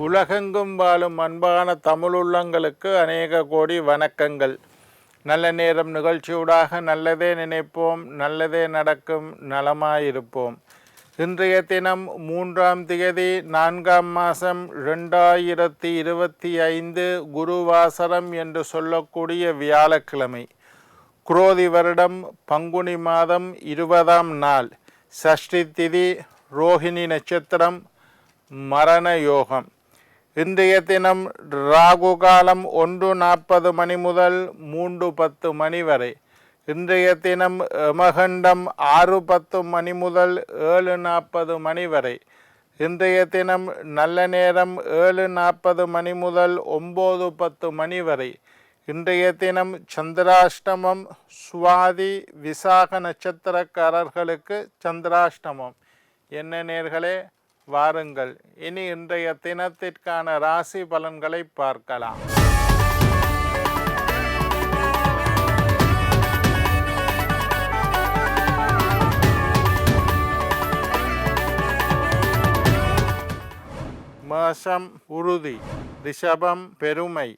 உலகெங்கும் வாழும் அன்பான தமிழுள்ளங்களுக்கு அநேக கோடி வணக்கங்கள். நல்ல நேரம் நிகழ்ச்சியூடாக நல்லதே நினைப்போம், நல்லதே நடக்கும், நலமாயிருப்போம். இன்றைய தினம் 3ஆம் தேதி 4ஆம் மாதம் 2025 குருவாசரம் என்று சொல்லக்கூடிய வியாழக்கிழமை. குரோதி வருடம் பங்குனி மாதம் 20ஆம் நாள், சஷ்டி திதி, ரோஹிணி நட்சத்திரம், மரண யோகம். இன்றைய தினம் ராகு காலம் 1:40 மணி முதல் 3:10 மணி வரை. இன்றைய தினம் யமகண்டம் 6:10 மணி முதல் 7:40 மணி வரை. இன்றைய தினம் நல்ல நேரம் 7:40 மணி முதல் 9:10 மணி வரை. இன்றைய தினம் சந்திராஷ்டமம். சுவாதி விசாக நட்சத்திரக்காரர்களுக்கு சந்திராஷ்டமம். என்ன நேர்களே, வாருங்கள் இனி இன்றைய தினத்திற்கான ராசி பலன்களை பார்க்கலாம். மேஷம் உறுதி, ரிஷபம் பெருமை,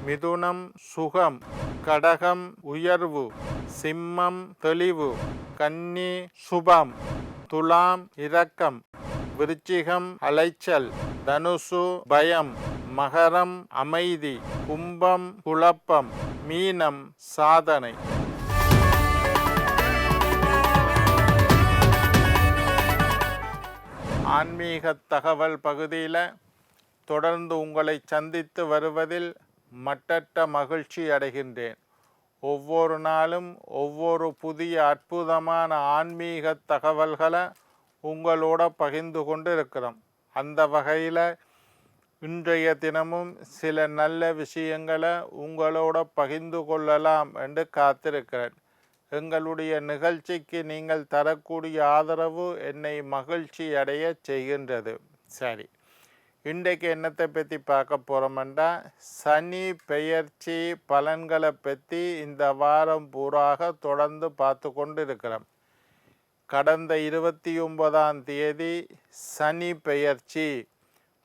மிதுனம் சுகம், கடகம் உயர்வு, சிம்மம் தெளிவு, கன்னி சுபம், துலாம் இரக்கம், விருச்சிகம் அலைச்சல், தனுசு பயம், மகரம் அமைதி, கும்பம் குழப்பம், மீனம் சாதனை. ஆன்மீக தகவல் பகுதியில் தொடர்ந்து உங்களை சந்தித்து வருவதில் மட்டற்ற மகிழ்ச்சி அடைகின்றேன். ஒவ்வொரு நாளும் ஒவ்வொரு புதிய அற்புதமான ஆன்மீக தகவல்களை உங்களோட பகிர்ந்து கொண்டு இருக்கிறோம். அந்த வகையில் இன்றைய தினமும் சில நல்ல விஷயங்களை உங்களோட பகிர்ந்து கொள்ளலாம் என்று காத்திருக்கிறேன். எங்களுடைய நிகழ்ச்சிக்கு நீங்கள் தரக்கூடிய ஆதரவு என்னை மகிழ்ச்சி அடைய செய்கின்றது. சரி, இன்றைக்கு என்னத்தை பற்றி பார்க்க போகிறோம்னா, சனி பெயர்ச்சி பலன்களை பற்றி இந்த வாரம் பூராக தொடர்ந்து பார்த்து கொண்டு இருக்கிறோம். கடந்த 29ஆம் தேதி சனி பெயர்ச்சி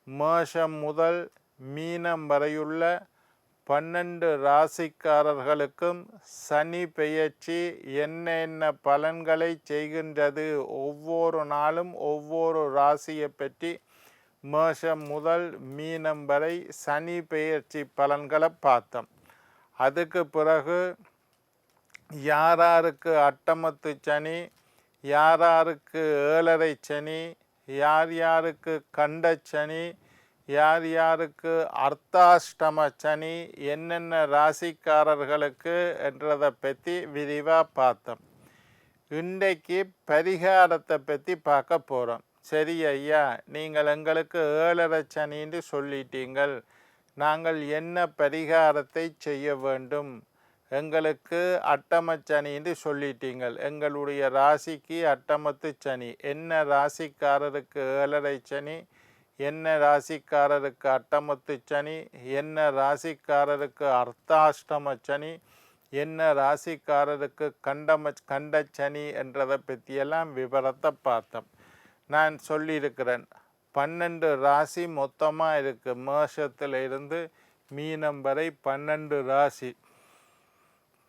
மேஷம் முதல் மீனம் வரையுள்ள 12 ராசிக்காரர்களுக்கும் சனி பெயர்ச்சி என்ன பலன்களை செய்கின்றது, ஒவ்வொரு நாளும் ஒவ்வொரு ராசியை பற்றி மேஷம் முதல் மீனம் வரை சனி பெயர்ச்சி பலன்களை பார்த்தோம். அதுக்கு பிறகு யாராருக்கு அட்டமத்து சனி, யாராருக்கு 7.5 சனி, யார் யாருக்கு கண்ட சனி, யார் யாருக்கு அர்த்தாஷ்டம சனி, என்னென்ன ராசிக்காரர்களுக்கு என்றதை பற்றி விரிவாக பார்த்தோம். இன்றைக்கு பரிகாரத்தை பற்றி பார்க்க போகிறோம். சரி ஐயா, நீங்கள் எங்களுக்கு 7.5 சனின்னு சொல்லிட்டீங்கள், நாங்கள் என்ன பரிகாரத்தை செய்ய வேண்டும்? எங்களுக்கு அட்டமச்சனின்னு சொல்லிட்டீங்கள், எங்களுடைய ராசிக்கு அட்டமத்து சனி, என்ன ராசிக்காரருக்கு 7.5 சனி, என்ன ராசிக்காரருக்கு அட்டமத்து சனி, என்ன ராசிக்காரருக்கு அர்த்தாஷ்டம சனி, என்ன ராசிக்காரருக்கு கண்ட சனி என்றதை பற்றியெல்லாம் விவரத்தை பார்த்தோம். நான் சொல்லியிருக்கிறேன், 12 ராசி மொத்தமாக இருக்குது. மேஷத்தில் இருந்து மீனம் வரை 12 ராசி.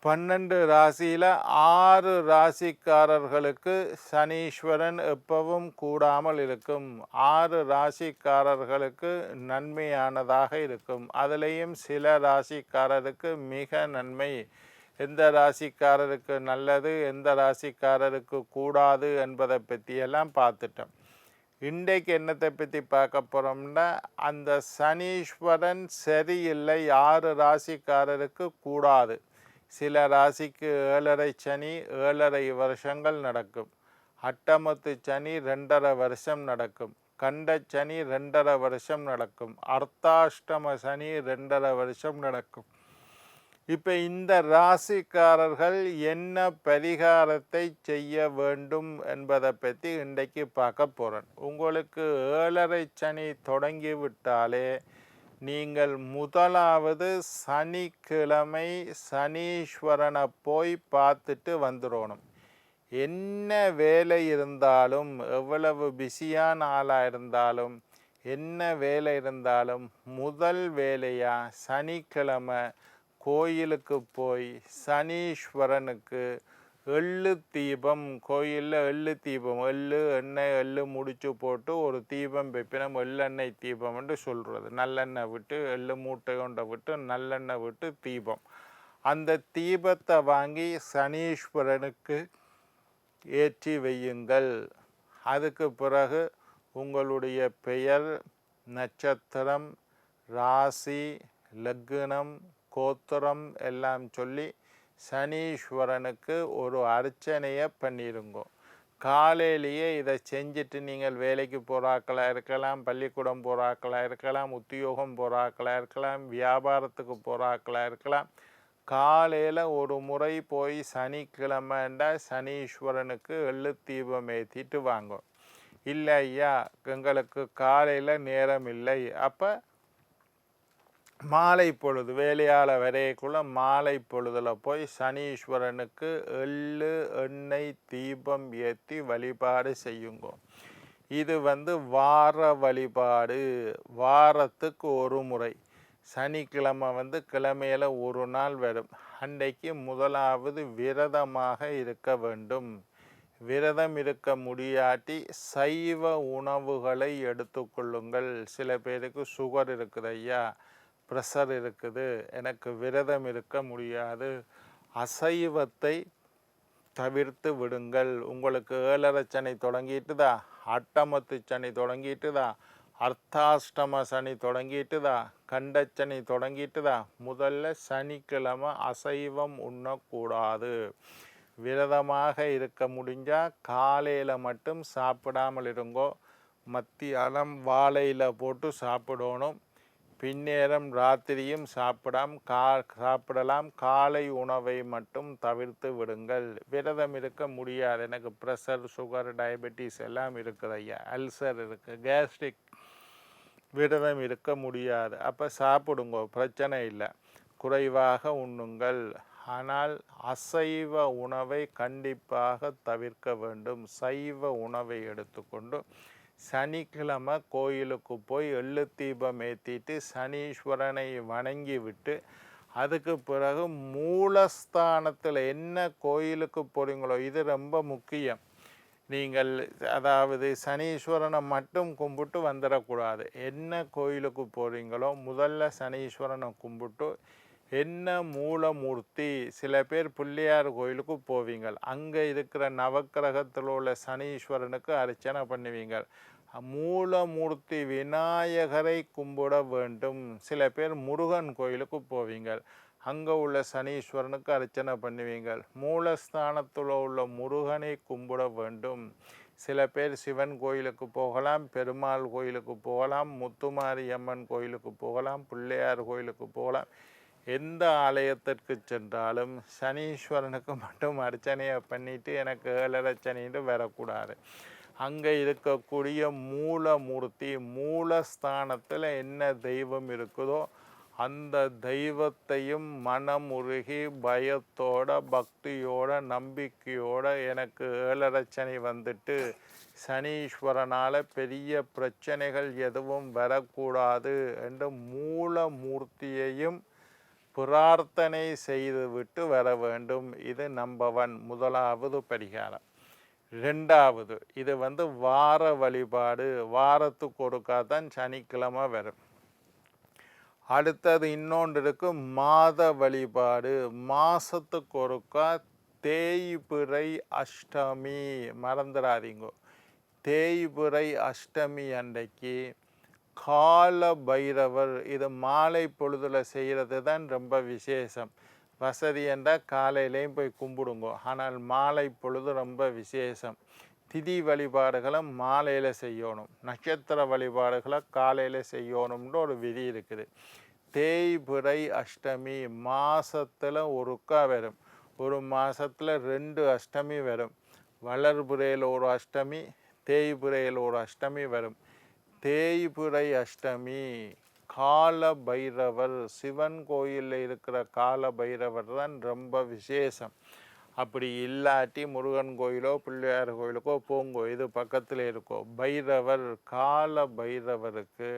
12 ராசியில் 6 ராசிக்காரர்களுக்கு சனீஸ்வரன் எப்பவும் கூடாமல் இருக்கும். 6 ராசிக்காரர்களுக்கு நன்மையானதாக இருக்கும். அதுலேயும் சில ராசிக்காரருக்கு மிக நன்மை. எந்த ராசிக்காரருக்கு நல்லது, எந்த ராசிக்காரருக்கு கூடாது என்பதை பற்றியெல்லாம் பார்த்துட்டோம். இன்றைக்கு என்னத்தை பற்றி பார்க்க போகிறோம்னா, அந்த சனீஸ்வரன் சரியில்லை, 6 ராசிக்காரருக்கு கூடாது. சில ராசிக்கு 7.5 சனி 7.5 வருஷங்கள் நடக்கும். அட்டமத்து சனி 2.5 வருஷம் நடக்கும். கண்ட சனி 2.5 வருஷம் நடக்கும். அர்த்தாஷ்டம சனி 2.5 வருஷம் நடக்கும். இப்போ இந்த ராசிக்காரர்கள் என்ன பரிகாரத்தை செய்ய வேண்டும் என்பதை பற்றி இன்றைக்கு பார்க்க போகிறேன். உங்களுக்கு 7.5 சனி தொடங்கிவிட்டாலே நீங்கள் முதலாவது சனிக்கிழமை சனீஸ்வரனை போய் பார்த்துட்டு வந்துடணும். என்ன வேலை இருந்தாலும், எவ்வளவு பிஸியான ஆளாக இருந்தாலும், என்ன வேலை இருந்தாலும் முதல் வேலையாக சனிக்கிழமை கோயிலுக்கு போய் சனீஸ்வரனுக்கு எள்ளு தீபம், கோயிலில் எள்ளு தீபம், எள்ளு எண்ணெய் எள்ளு முடிச்சு போட்டு ஒரு தீபம் வைப்பினம், எள்ளெண்ணெய் தீபம் என்று சொல்கிறது. நல்லெண்ணெய் விட்டு எள்ளு மூட்டை கொண்டை விட்டு நல்லெண்ணெய் விட்டு தீபம். அந்த தீபத்தை வாங்கி சனீஸ்வரனுக்கு ஏற்றி வையுங்கள். அதுக்கு பிறகு உங்களுடைய பெயர், நட்சத்திரம், ராசி, லக்னம், கோத்திரம் எல்லாம் சொல்லி சனீஸ்வரனுக்கு ஒரு அர்ச்சனையை பண்ணிடுங்க. காலையிலேயே இதை செஞ்சுட்டு நீங்கள் வேலைக்கு போகிறாக்களாக இருக்கலாம், பள்ளிக்கூடம் போகிறாக்களாக இருக்கலாம், உத்தியோகம் போகிறாக்களாக இருக்கலாம், வியாபாரத்துக்கு போகிறாக்களாக இருக்கலாம். காலையில் ஒரு முறை போய் சனிக்கிழமைண்டா சனீஸ்வரனுக்கு எள்ளு தீபம் ஏற்றிட்டு வாங்க. இல்லை ஐயா எங்களுக்கு காலையில் நேரம் இல்லை, அப்போ மாலை பொழுது வேலையால் வரையக்குள்ள மாலை பொழுதில் போய் சனீஸ்வரனுக்கு எள்ளு எண்ணெய் தீபம் ஏற்றி வழிபாடு செய்யுங்க. இது வார வழிபாடு, வாரத்துக்கு ஒரு முறை. சனிக்கிழமை கிழமையில் ஒரு நாள் வரும். அன்றைக்கு முதலாவது விரதமாக இருக்க வேண்டும். விரதம் இருக்க முடியாட்டி சைவ உணவுகளை எடுத்துக்கொள்ளுங்கள். சில பேருக்கு சுகர் இருக்குது ஐயா, ப்ரெஷர் இருக்குது, எனக்கு விரதம் இருக்க முடியாது, அசைவத்தை தவிர்த்து விடுங்கள். உங்களுக்கு ஏழரை சனி தொடங்கிட்டுதா, அட்டமத்து சனி தொடங்கிட்டுதா, அர்த்தாஷ்டம சனி தொடங்கிட்டுதா, கண்டச்சனி தொடங்கிட்டுதா, முதல்ல சனிக்கிழமை அசைவம் உண்ணக்கூடாது. விரதமாக இருக்க முடிஞ்சால் காலையில் மட்டும் சாப்பிடாமல் இருங்கோ. மத்தியானம் வாழையில் போட்டு சாப்பிடணும். பின்னேரம் ராத்திரியும் சாப்பிடலாம். காலை உணவை மட்டும் தவிர்த்து விடுங்கள். விரதம் இருக்க முடியாது, எனக்கு ப்ரெஷர், சுகர், டயபெட்டிஸ் எல்லாம் இருக்குது ஐயா, அல்சர் இருக்குது, கேஸ்ட்ரிக், விரதம் இருக்க முடியாது. அப்போ சாப்பிடுங்க, பிரச்சனை இல்லை, குறைவாக உண்ணுங்கள். ஆனால் அசைவ உணவை கண்டிப்பாக தவிர்க்க வேண்டும். சைவ உணவை எடுத்துக்கொண்டு சனிக்கிழமை கோயிலுக்கு போய் எள்ளு தீபம் ஏற்றிட்டு சனீஸ்வரனை வணங்கி விட்டு அதுக்கு பிறகு மூலஸ்தானத்தில் என்ன கோயிலுக்கு போகிறீங்களோ, இது ரொம்ப முக்கியம். நீங்கள் அதாவது சனீஸ்வரனை மட்டும் கும்பிட்டு வந்துடக்கூடாது. என்ன கோயிலுக்கு போகிறீங்களோ முதல்ல சனீஸ்வரனை கும்பிட்டு என்ன மூலமூர்த்தி, சில பேர் பிள்ளையார் கோயிலுக்கு போவீங்க, அங்கே இருக்கிற நவக்கிரகத்தில் உள்ள சனீஸ்வரனுக்கு அர்ச்சனை பண்ணுவீங்க. மூலமூர்த்தி விநாயகரை கும்பிட வேண்டும். சில பேர் முருகன் கோயிலுக்கு போவீங்க, அங்கே உள்ள சனீஸ்வரனுக்கு அர்ச்சனை பண்ணுவீங்க. மூலஸ்தானத்தில் உள்ள முருகனை கும்பிட வேண்டும். சில பேர் சிவன் கோயிலுக்கு போகலாம், பெருமாள் கோயிலுக்கு போகலாம், முத்துமாரியம்மன் கோயிலுக்கு போகலாம், பிள்ளையார் கோயிலுக்கு போகலாம். எந்த ஆலயத்திற்கு சென்றாலும் சனீஸ்வரனுக்கு மட்டும் அர்ச்சனையை பண்ணிட்டு எனக்கு ஏழரை சனின்னு வரக்கூடாது. அங்கே இருக்கக்கூடிய மூலமூர்த்தி, மூலஸ்தானத்தில் என்ன தெய்வம் இருக்குதோ அந்த தெய்வத்தையும் மனமுருகி பயத்தோட பக்தியோட நம்பிக்கையோட எனக்கு ஏழரை சனி வந்துட்டு சனீஸ்வரனால் பெரிய பிரச்சனைகள் எதுவும் வரக்கூடாது என்று மூலமூர்த்தியையும் பிரார்த்தனை செய்துவிட்டு வர வேண்டும். இது நம்பர் 1, முதலாவது பரிகாரம். ரெண்டாவது, இது வார வழிபாடு, வாரத்துக்கு ஒருக்காதான் சனிக்கிழமை வரும். அடுத்தது இன்னொன்று இருக்கு, மாத வழிபாடு, மாதத்துக்கு ஒருக்கா தேய்பிறை அஷ்டமி, மறந்துடாதீங்க. தேய்பிறை அஷ்டமி அன்றைக்கு கால பைரவர், இது மாலை பொழுதில் செய்கிறது தான் ரொம்ப விசேஷம். வசதி என்றால் காலையிலையும் போய் கும்பிடுங்க, ஆனால் மாலை பொழுது ரொம்ப விசேஷம். திதி வழிபாடுகளும் மாலையில் செய்யணும், நட்சத்திர வழிபாடுகளை காலையில் செய்யணும்னு ஒரு விதி இருக்குது. தேய்பிறை அஷ்டமி மாதத்தில் ஒருக்கா வரும். ஒரு மாதத்தில் 2 அஷ்டமி வரும். வளர்புறையில் ஒரு அஷ்டமி, தேய்பிறையில் ஒரு அஷ்டமி வரும். தேய்பிறை அஷ்டமி கால பைரவர், சிவன் கோயிலில் இருக்கிற கால பைரவர் தான் ரொம்ப விசேஷம். அப்படி இல்லாட்டி முருகன் கோயிலோ பிள்ளையார் கோயிலுக்கோ போங்கோ, இது பக்கத்தில் இருக்கோ. பைரவர், கால பைரவருக்கு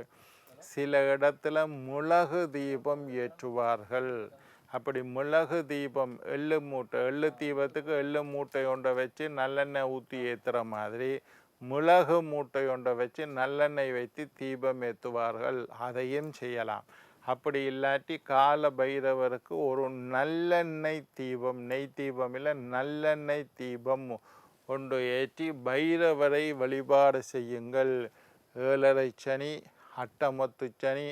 சில இடத்துல மிளகு தீபம் ஏற்றுவார்கள். அப்படி மிளகு தீபம், எள்ளு மூட்டை, எள்ளு தீபத்துக்கு எள்ளு மூட்டை ஒன்றை வச்சு நல்லெண்ணெய் ஊற்றி ஏற்றுற மாதிரி மிளகு மூட்டை ஒன்றை வச்சு நல்லெண்ணெய் வைத்து தீபம் ஏற்றுவார்கள். அதையும் செய்யலாம். அப்படி இல்லாட்டி கால பைரவருக்கு ஒரு நல்லெண்ணெய் தீபம், நெய் தீபம் இல்லை, நல்லெண்ணெய் தீபம் ஒன்று ஏற்றி பைரவரை வழிபாடு செய்யுங்கள். 7.5 சனி, அட்டமத்து சனி,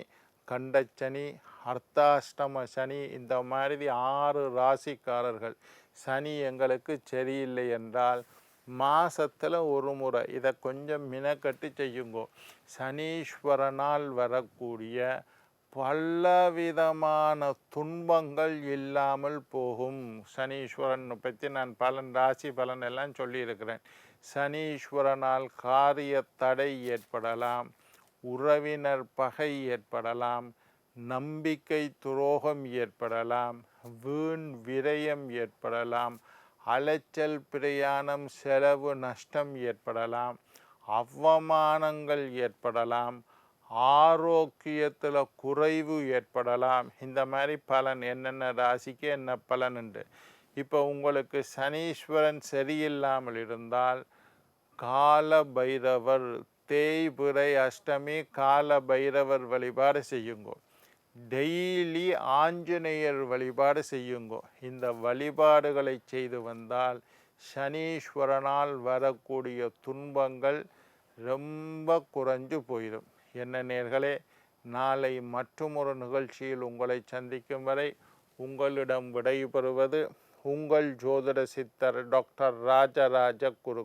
கண்டச்சனி, அர்த்தாஷ்டம சனி, இந்த மாதிரி 6 ராசிக்காரர்கள் சனி எங்களுக்கு சரியில்லை என்றால் மாசத்துல ஒரு முறை இதை கொஞ்சம் மினக்கட்டு செய்யுங்கோ. சனீஸ்வரனால் வரக்கூடிய பலவிதமான துன்பங்கள் இல்லாமல் போகும். சனீஸ்வரன் பற்றி நான் ராசி பலன் எல்லாம் சொல்லியிருக்கிறேன். சனீஸ்வரனால் காரிய தடை ஏற்படலாம், உறவினர் பகை ஏற்படலாம், நம்பிக்கை துரோகம் ஏற்படலாம், வீண் விரயம் ஏற்படலாம், அலைச்சல் பிரயாணம் செலவு நஷ்டம் ஏற்படலாம், அவமானங்கள் ஏற்படலாம், ஆரோக்கியத்தில் குறைவு ஏற்படலாம். இந்த மாதிரி பலன் என்னென்ன ராசிக்கு என்ன பலன் உண்டு. இப்போ உங்களுக்கு சனீஸ்வரன் சரியில்லாமல் இருந்தால் கால பைரவர், தேய்பிறை அஷ்டமி கால பைரவர் வழிபாடு செய்யுங்கோ. டெய்லி ஆஞ்சநேயர் வழிபாடு செய்யுங்கோ. இந்த வழிபாடுகளை செய்து வந்தால் சனீஸ்வரனால் வரக்கூடிய துன்பங்கள் ரொம்ப குறைஞ்சு போயிடும். என்ன நேர்களே, நாளை மற்றொரு நிகழ்ச்சியில் உங்களை சந்திக்கும் வரை உங்களிடம் விடைபெறுவது உங்கள் ஜோதிட சித்தர் டாக்டர் ராஜராஜ குரு.